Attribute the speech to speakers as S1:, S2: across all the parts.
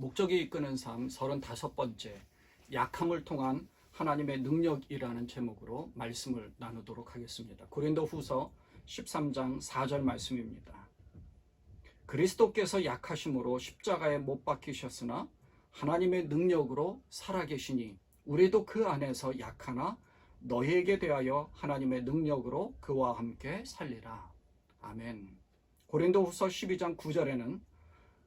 S1: 목적이 이끄는 삶 35번째, 약함을 통한 하나님의 능력이라는 제목으로 말씀을 나누도록 하겠습니다. 고린도후서 13장 4절 말씀입니다. 그리스도께서 약하심으로 십자가에 못 박히셨으나 하나님의 능력으로 살아계시니 우리도 그 안에서 약하나 너희에게 대하여 하나님의 능력으로 그와 함께 살리라. 아멘. 고린도후서 12장 9절에는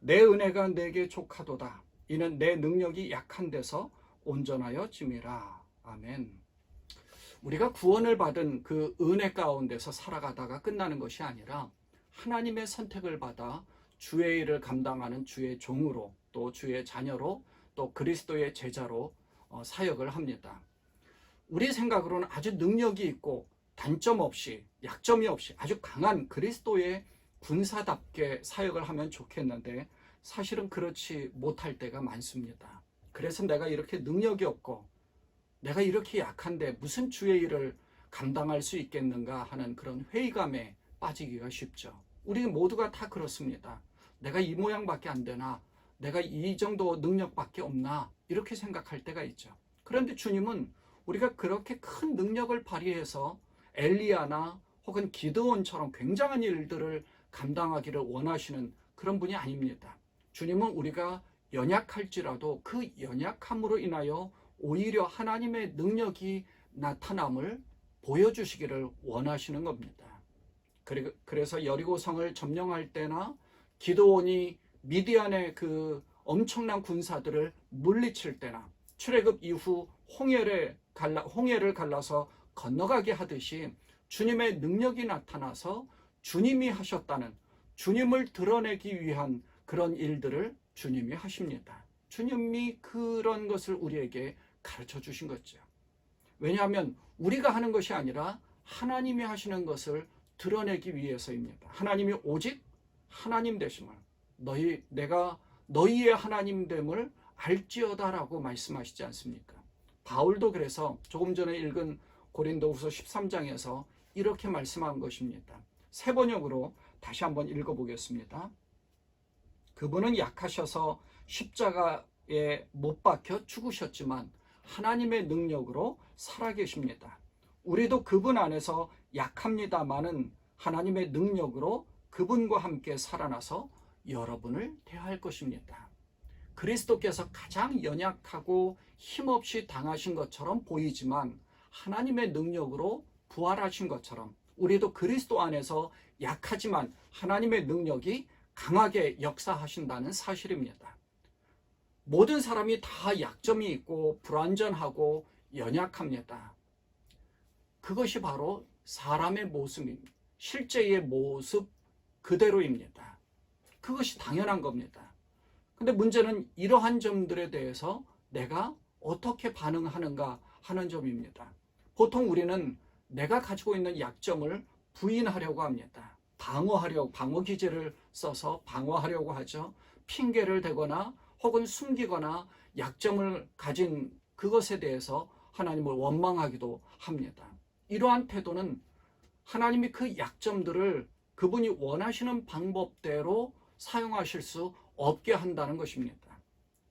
S1: 내 은혜가 내게 족하도다. 이는 내 능력이 약한 데서 온전하여 짐이라. 아멘. 우리가 구원을 받은 그 은혜 가운데서 살아가다가 끝나는 것이 아니라 하나님의 선택을 받아 주의 일을 감당하는 주의 종으로, 또 주의 자녀로, 또 그리스도의 제자로 사역을 합니다. 우리 생각으로는 아주 능력이 있고 단점 없이, 약점이 없이 아주 강한 그리스도의 군사답게 사역을 하면 좋겠는데 사실은 그렇지 못할 때가 많습니다. 그래서 내가 이렇게 능력이 없고 내가 이렇게 약한데 무슨 주의 일을 감당할 수 있겠는가 하는 그런 회의감에 빠지기가 쉽죠. 우리 모두가 다 그렇습니다. 내가 이 모양밖에 안 되나? 내가 이 정도 능력밖에 없나? 이렇게 생각할 때가 있죠. 그런데 주님은 우리가 그렇게 큰 능력을 발휘해서 엘리야나 혹은 기드온처럼 굉장한 일들을 감당하기를 원하시는 그런 분이 아닙니다. 주님은 우리가 연약할지라도 그 연약함으로 인하여 오히려 하나님의 능력이 나타남을 보여주시기를 원하시는 겁니다. 그래서 여리고성을 점령할 때나 기드온이 미디안의 그 엄청난 군사들을 물리칠 때나 출애굽 이후 홍해를 갈라서 건너가게 하듯이 주님의 능력이 나타나서 주님이 하셨다는, 주님을 드러내기 위한 그런 일들을 주님이 하십니다. 주님이 그런 것을 우리에게 가르쳐 주신 거죠. 왜냐하면 우리가 하는 것이 아니라 하나님이 하시는 것을 드러내기 위해서입니다. 하나님이 오직 하나님 되심을, 내가 너희의 하나님 됨을 알지어다라고 말씀하시지 않습니까? 바울도 그래서 조금 전에 읽은 고린도후서 13장에서 이렇게 말씀한 것입니다. 새 번역으로 다시 한번 읽어보겠습니다. 그분은 약하셔서 십자가에 못 박혀 죽으셨지만 하나님의 능력으로 살아계십니다. 우리도 그분 안에서 약합니다마는 하나님의 능력으로 그분과 함께 살아나서 여러분을 대할 것입니다. 그리스도께서 가장 연약하고 힘없이 당하신 것처럼 보이지만 하나님의 능력으로 부활하신 것처럼 우리도 그리스도 안에서 약하지만 하나님의 능력이 강하게 역사하신다는 사실입니다. 모든 사람이 다 약점이 있고 불완전하고 연약합니다. 그것이 바로 사람의 모습입니다. 실제의 모습 그대로입니다. 그것이 당연한 겁니다. 근데 문제는 이러한 점들에 대해서 내가 어떻게 반응하는가 하는 점입니다. 보통 우리는 내가 가지고 있는 약점을 부인하려고 합니다. 방어 기제를 써서 방어하려고 하죠. 핑계를 대거나 혹은 숨기거나 약점을 가진 그것에 대해서 하나님을 원망하기도 합니다. 이러한 태도는 하나님이 그 약점들을 그분이 원하시는 방법대로 사용하실 수 없게 한다는 것입니다.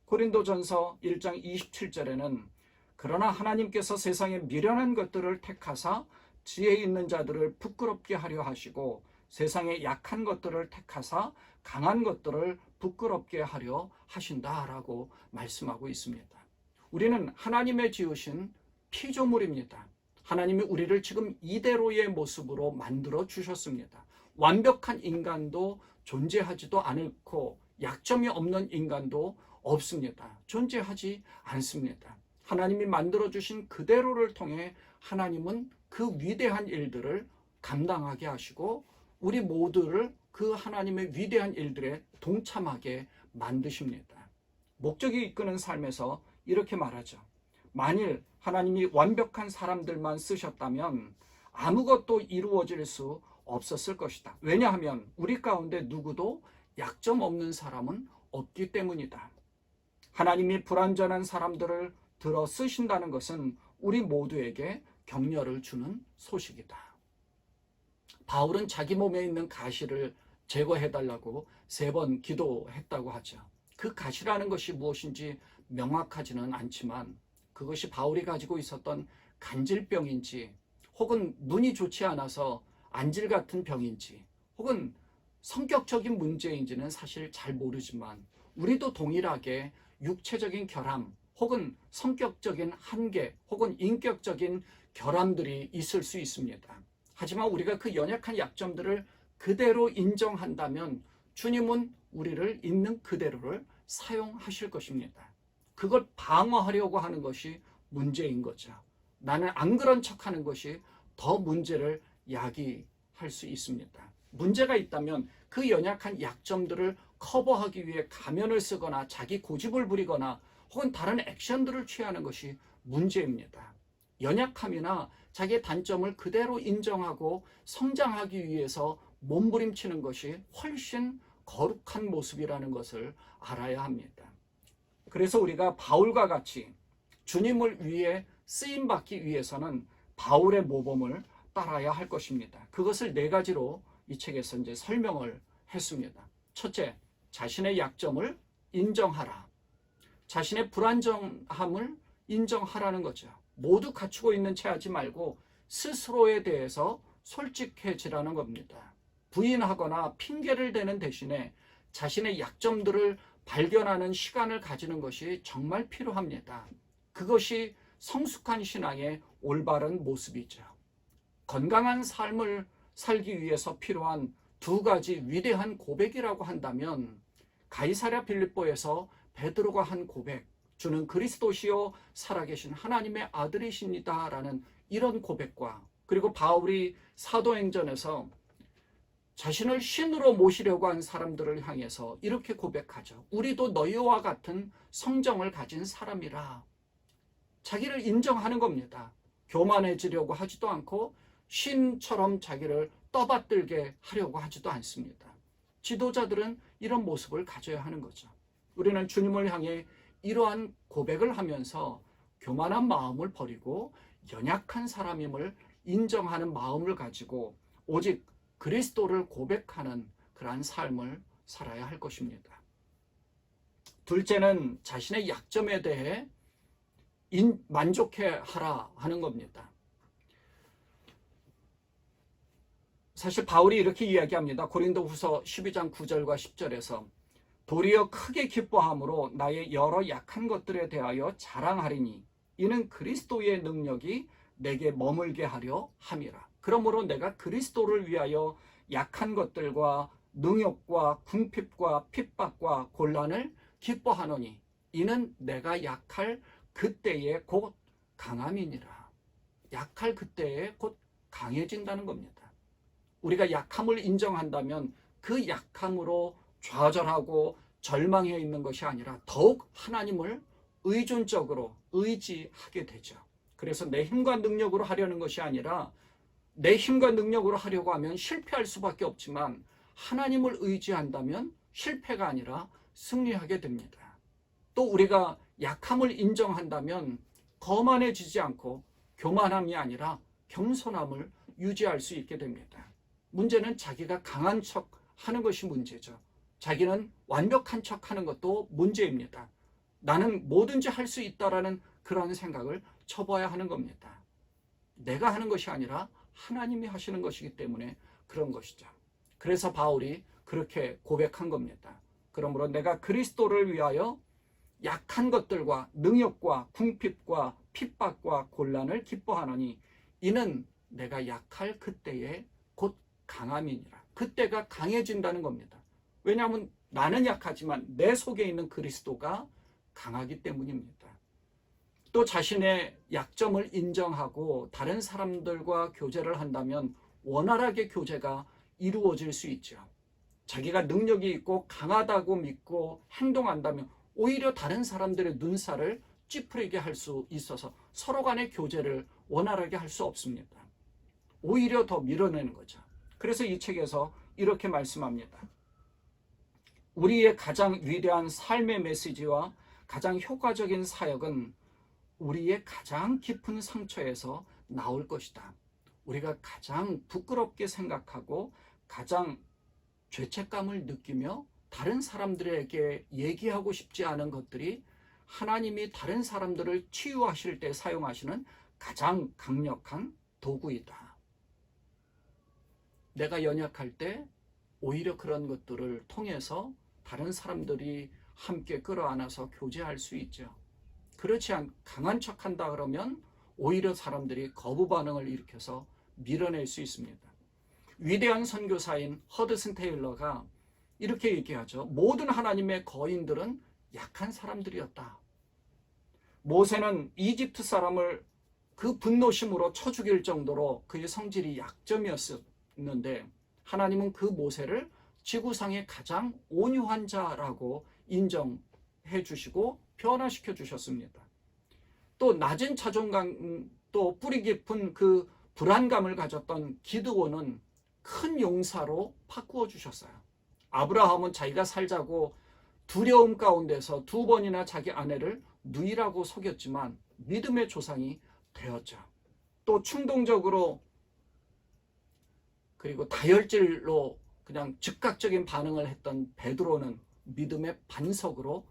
S1: 고린도전서 1장 27절에는 그러나 하나님께서 세상에 미련한 것들을 택하사 지혜 있는 자들을 부끄럽게 하려 하시고 세상에 약한 것들을 택하사 강한 것들을 부끄럽게 하려 하신다라고 말씀하고 있습니다. 우리는 하나님의 지으신 피조물입니다. 하나님이 우리를 지금 이대로의 모습으로 만들어 주셨습니다. 완벽한 인간도 존재하지도 않고 약점이 없는 인간도 없습니다. 존재하지 않습니다. 하나님이 만들어 주신 그대로를 통해 하나님은 그 위대한 일들을 감당하게 하시고 우리 모두를 그 하나님의 위대한 일들에 동참하게 만드십니다. 목적이 이끄는 삶에서 이렇게 말하죠. 만일 하나님이 완벽한 사람들만 쓰셨다면 아무것도 이루어질 수 없었을 것이다. 왜냐하면 우리 가운데 누구도 약점 없는 사람은 없기 때문이다. 하나님이 불완전한 사람들을 들어 쓰신다는 것은 우리 모두에게 격려를 주는 소식이다. 바울은 자기 몸에 있는 가시를 제거해달라고 3번 기도했다고 하죠. 그 가시라는 것이 무엇인지 명확하지는 않지만 그것이 바울이 가지고 있었던 간질병인지 혹은 눈이 좋지 않아서 안질 같은 병인지 혹은 성격적인 문제인지는 사실 잘 모르지만 우리도 동일하게 육체적인 결함 혹은 성격적인 한계 혹은 인격적인 결함들이 있을 수 있습니다. 하지만 우리가 그 연약한 약점들을 그대로 인정한다면 주님은 우리를 있는 그대로를 사용하실 것입니다. 그걸 방어하려고 하는 것이 문제인 거죠. 나는 안 그런 척하는 것이 더 문제를 야기할 수 있습니다. 문제가 있다면 그 연약한 약점들을 커버하기 위해 가면을 쓰거나 자기 고집을 부리거나 혹은 다른 액션들을 취하는 것이 문제입니다. 연약함이나 자기의 단점을 그대로 인정하고 성장하기 위해서 몸부림치는 것이 훨씬 거룩한 모습이라는 것을 알아야 합니다. 그래서 우리가 바울과 같이 주님을 위해 쓰임받기 위해서는 바울의 모범을 따라야 할 것입니다. 그것을 네 가지로 이 책에서 이제 설명을 했습니다. 첫째, 자신의 약점을 인정하라. 자신의 불안정함을 인정하라는 거죠. 모두 갖추고 있는 채 하지 말고 스스로에 대해서 솔직해지라는 겁니다. 부인하거나 핑계를 대는 대신에 자신의 약점들을 발견하는 시간을 가지는 것이 정말 필요합니다. 그것이 성숙한 신앙의 올바른 모습이죠. 건강한 삶을 살기 위해서 필요한 두 가지 위대한 고백이라고 한다면 가이사랴 빌립보에서 베드로가 한 고백, 주는 그리스도시요 살아계신 하나님의 아들이십니다 라는 이런 고백과 그리고 바울이 사도행전에서 자신을 신으로 모시려고 한 사람들을 향해서 이렇게 고백하죠. 우리도 너희와 같은 성정을 가진 사람이라. 자기를 인정하는 겁니다. 교만해지려고 하지도 않고 신처럼 자기를 떠받들게 하려고 하지도 않습니다. 지도자들은 이런 모습을 가져야 하는 거죠. 우리는 주님을 향해 이러한 고백을 하면서 교만한 마음을 버리고 연약한 사람임을 인정하는 마음을 가지고 오직 그리스도를 고백하는 그러한 삶을 살아야 할 것입니다. 둘째는 자신의 약점에 대해 만족해 하라 하는 겁니다. 사실 바울이 이렇게 이야기합니다. 고린도후서 12장 9절과 10절에서 도리어 크게 기뻐함으로 나의 여러 약한 것들에 대하여 자랑하리니 이는 그리스도의 능력이 내게 머물게 하려 함이라. 그러므로 내가 그리스도를 위하여 약한 것들과 능욕과 궁핍과 핍박과 곤란을 기뻐하노니 이는 내가 약할 그때에 곧 강함이니라. 약할 그때에 곧 강해진다는 겁니다. 우리가 약함을 인정한다면 그 약함으로 좌절하고 절망해 있는 것이 아니라 더욱 하나님을 의존적으로 의지하게 되죠. 그래서 내 힘과 능력으로 하려는 것이 아니라 내 힘과 능력으로 하려고 하면 실패할 수밖에 없지만 하나님을 의지한다면 실패가 아니라 승리하게 됩니다. 또 우리가 약함을 인정한다면 거만해지지 않고 교만함이 아니라 겸손함을 유지할 수 있게 됩니다. 문제는 자기가 강한 척 하는 것이 문제죠. 자기는 완벽한 척 하는 것도 문제입니다. 나는 뭐든지 할 수 있다라는 그런 생각을 쳐봐야 하는 겁니다. 내가 하는 것이 아니라 하나님이 하시는 것이기 때문에 그런 것이죠. 그래서 바울이 그렇게 고백한 겁니다. 그러므로 내가 그리스도를 위하여 약한 것들과 능욕과 궁핍과 핍박과 곤란을 기뻐하노니 이는 내가 약할 그때에 곧 강함이니라. 그때가 강해진다는 겁니다. 왜냐하면 나는 약하지만 내 속에 있는 그리스도가 강하기 때문입니다. 또 자신의 약점을 인정하고 다른 사람들과 교제를 한다면 원활하게 교제가 이루어질 수 있죠. 자기가 능력이 있고 강하다고 믿고 행동한다면 오히려 다른 사람들의 눈살을 찌푸리게 할 수 있어서 서로 간의 교제를 원활하게 할 수 없습니다. 오히려 더 밀어내는 거죠. 그래서 이 책에서 이렇게 말씀합니다. 우리의 가장 위대한 삶의 메시지와 가장 효과적인 사역은 우리의 가장 깊은 상처에서 나올 것이다. 우리가 가장 부끄럽게 생각하고 가장 죄책감을 느끼며 다른 사람들에게 얘기하고 싶지 않은 것들이 하나님이 다른 사람들을 치유하실 때 사용하시는 가장 강력한 도구이다. 내가 연약할 때 오히려 그런 것들을 통해서 다른 사람들이 함께 끌어안아서 교제할 수 있죠. 그렇지 않 강한 척한다 그러면 오히려 사람들이 거부 반응을 일으켜서 밀어낼 수 있습니다. 위대한 선교사인 허드슨 테일러가 이렇게 얘기하죠. 모든 하나님의 거인들은 약한 사람들이었다. 모세는 이집트 사람을 그 분노심으로 쳐 죽일 정도로 그의 성질이 약점이었는데 하나님은 그 모세를 지구상의 가장 온유한 자라고 인정해 주시고 변화시켜 주셨습니다. 또 낮은 자존감, 또 뿌리 깊은 그 불안감을 가졌던 기드온은 큰 용사로 바꾸어 주셨어요. 아브라함은 자기가 살자고 두려움 가운데서 2번이나 자기 아내를 누이라고 속였지만 믿음의 조상이 되었죠. 또 충동적으로 그리고 다혈질로 그냥 즉각적인 반응을 했던 베드로는 믿음의 반석으로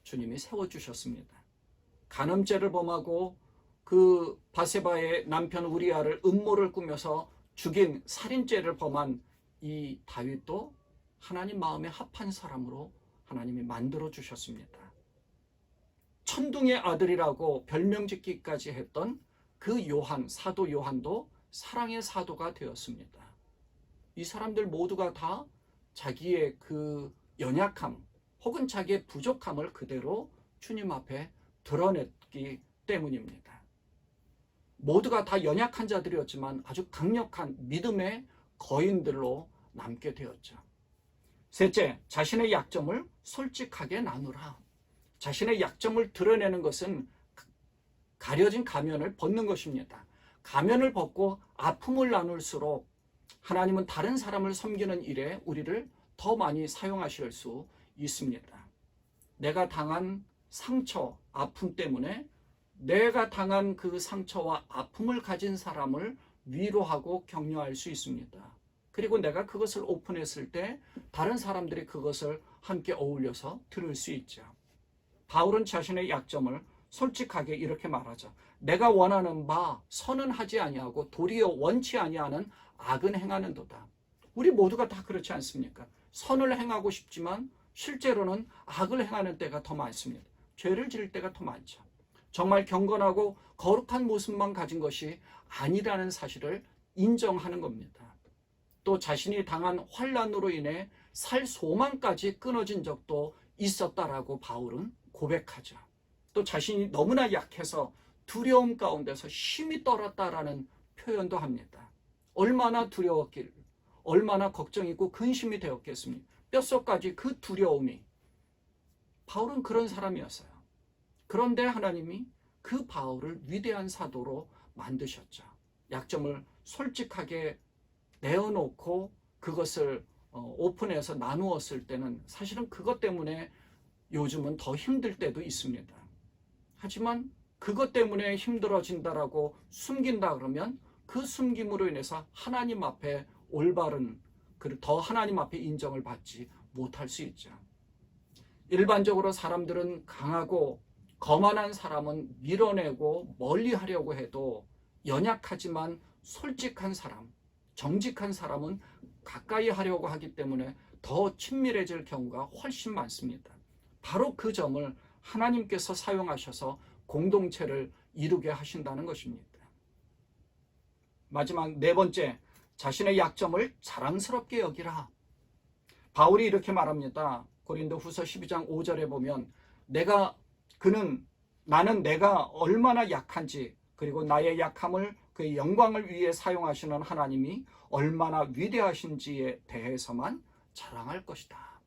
S1: 주님이 세워주셨습니다. 간음죄를 범하고 그 바세바의 남편 우리아를 음모를 꾸며서 죽인 살인죄를 범한 이 다윗도 하나님 마음에 합한 사람으로 하나님이 만들어 주셨습니다. 천둥의 아들이라고 별명 짓기까지 했던 그 요한, 사도 요한도 사랑의 사도가 되었습니다. 이 사람들 모두가 다 자기의 그 연약함 혹은 자기의 부족함을 그대로 주님 앞에 드러냈기 때문입니다. 모두가 다 연약한 자들이었지만 아주 강력한 믿음의 거인들로 남게 되었죠. 셋째, 자신의 약점을 솔직하게 나누라. 자신의 약점을 드러내는 것은 가려진 가면을 벗는 것입니다. 가면을 벗고 아픔을 나눌수록 하나님은 다른 사람을 섬기는 일에 우리를 더 많이 사용하실 수 있습니다. 내가 당한 상처, 아픔 때문에 내가 당한 그 상처와 아픔을 가진 사람을 위로하고 격려할 수 있습니다. 그리고 내가 그것을 오픈했을 때 다른 사람들이 그것을 함께 어울려서 들을 수 있죠. 바울은 자신의 약점을 솔직하게 이렇게 말하죠. 내가 원하는 바 선은 하지 아니하고 도리어 원치 아니하는 악은 행하는도다. 우리 모두가 다 그렇지 않습니까? 선을 행하고 싶지만 실제로는 악을 행하는 때가 더 많습니다. 죄를 지을 때가 더 많죠. 정말 경건하고 거룩한 모습만 가진 것이 아니라는 사실을 인정하는 겁니다. 또 자신이 당한 환난으로 인해 살 소망까지 끊어진 적도 있었다라고 바울은 고백하죠. 또 자신이 너무나 약해서 두려움 가운데서 힘이 떨었다라는 표현도 합니다. 얼마나 두려웠길, 얼마나 걱정이고 근심이 되었겠습니까? 뼛속까지 그 두려움이. 바울은 그런 사람이었어요. 그런데 하나님이 그 바울을 위대한 사도로 만드셨죠. 약점을 솔직하게 내어놓고 그것을 오픈해서 나누었을 때는 사실은 그것 때문에 요즘은 더 힘들 때도 있습니다. 하지만 그것 때문에 힘들어진다라고 숨긴다 그러면 그 숨김으로 인해서 하나님 앞에 올바른, 더 하나님 앞에 인정을 받지 못할 수 있죠. 일반적으로 사람들은 강하고 거만한 사람은 밀어내고 멀리하려고 해도 연약하지만 솔직한 사람, 정직한 사람은 가까이 하려고 하기 때문에 더 친밀해질 경우가 훨씬 많습니다. 바로 그 점을 하나님께서 사용하셔서 공동체를 이루게 하신다는 것입니다. 마지막 4번째, 자신의 약점을 자랑스럽게 여기라. 바울이 이렇게 말합니다. 고린도후서 12장 5절에 보면 나는 내가 얼마나 약한지, 그리고 나의 약함을 그의 영광을 위해 사용하시는 하나님이 얼마나 위대하신지에 대해서만 자랑할 것이다.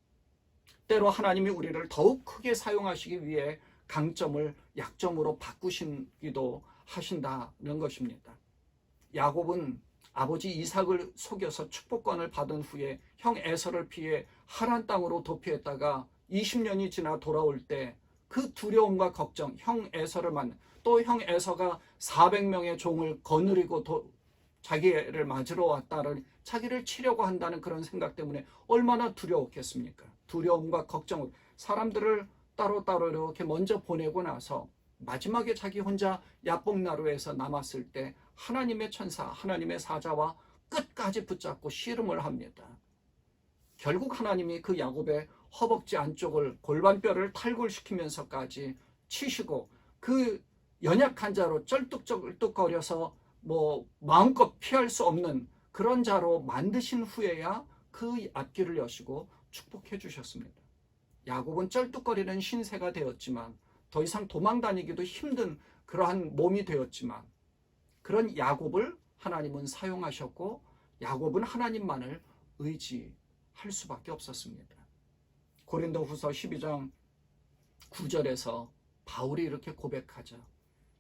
S1: 때로 하나님이 우리를 더욱 크게 사용하시기 위해 강점을 약점으로 바꾸시기도 하신다는 것입니다. 야곱은 아버지 이삭을 속여서 축복권을 받은 후에 형 에서를 피해 하란 땅으로 도피했다가 20년이 지나 돌아올 때 그 두려움과 걱정, 형 에서를 또 형 에서가 400명의 종을 거느리고 자기를 맞으러 왔다는, 자기를 치려고 한다는 그런 생각 때문에 얼마나 두려웠겠습니까? 두려움과 걱정으로 사람들을 따로따로 이렇게 먼저 보내고 나서 마지막에 자기 혼자 야복나루에서 남았을 때 하나님의 천사, 하나님의 사자와 끝까지 붙잡고 씨름을 합니다. 결국 하나님이 그 야곱의 허벅지 안쪽을 골반뼈를 탈골시키면서까지 치시고 그 연약한 자로 쩔뚝쩔뚝거려서 마음껏 피할 수 없는 그런 자로 만드신 후에야 그 앞길을 여시고 축복해 주셨습니다. 야곱은 쩔뚝거리는 신세가 되었지만 더 이상 도망 다니기도 힘든 그러한 몸이 되었지만 그런 야곱을 하나님은 사용하셨고 야곱은 하나님만을 의지할 수밖에 없었습니다. 고린도후서 12장 9절에서 바울이 이렇게 고백하죠.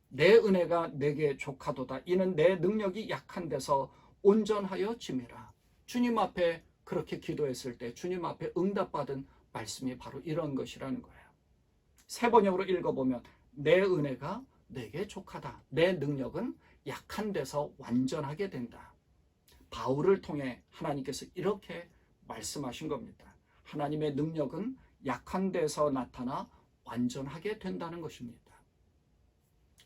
S1: 내 은혜가 내게 족하도다. 이는 내 능력이 약한 데서 온전하여 짐이라. 주님 앞에 그렇게 기도했을 때 주님 앞에 응답받은 말씀이 바로 이런 것이라는 거예요. 세 번역으로 읽어보면 내 은혜가 내게 족하다. 내 능력은 약한 데서 완전하게 된다. 바울을 통해 하나님께서 이렇게 말씀하신 겁니다. 하나님의 능력은 약한 데서 나타나 완전하게 된다는 것입니다.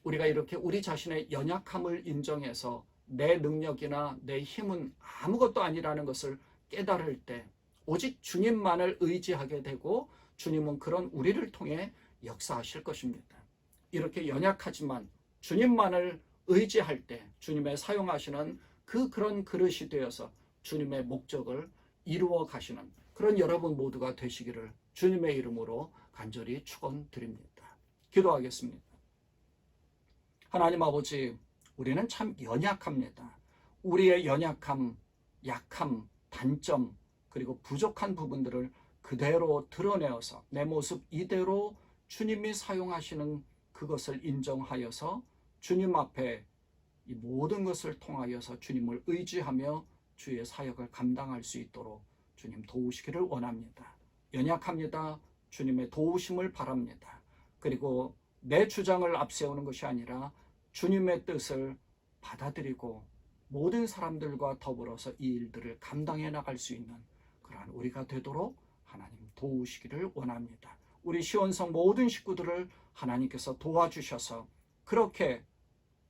S1: 우리가 이렇게 우리 자신의 연약함을 인정해서 내 능력이나 내 힘은 아무것도 아니라는 것을 깨달을 때 오직 주님만을 의지하게 되고 주님은 그런 우리를 통해 역사하실 것입니다. 이렇게 연약하지만 주님만을 의지할 때 주님의 사용하시는 그런 그릇이 되어서 주님의 목적을 이루어 가시는 그런 여러분 모두가 되시기를 주님의 이름으로 간절히 축원드립니다. 기도하겠습니다. 하나님 아버지, 우리는 참 연약합니다. 우리의 연약함, 약함, 단점, 그리고 부족한 부분들을 그대로 드러내어서 내 모습 이대로 주님이 사용하시는 그것을 인정하여서 주님 앞에 이 모든 것을 통하여서 주님을 의지하며 주의 사역을 감당할 수 있도록 주님 도우시기를 원합니다. 연약합니다. 주님의 도우심을 바랍니다. 그리고 내 주장을 앞세우는 것이 아니라 주님의 뜻을 받아들이고 모든 사람들과 더불어서 이 일들을 감당해 나갈 수 있는 그러한 우리가 되도록 하나님 도우시기를 원합니다. 우리 시온성 모든 식구들을 하나님께서 도와주셔서 그렇게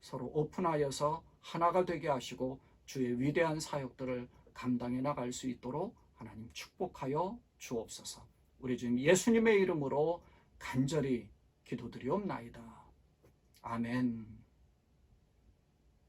S1: 서로 오픈하여서 하나가 되게 하시고 주의 위대한 사역들을 감당해 나갈 수 있도록 하나님 축복하여 주옵소서. 우리 주님 예수님의 이름으로 간절히 기도드리옵나이다. 아멘.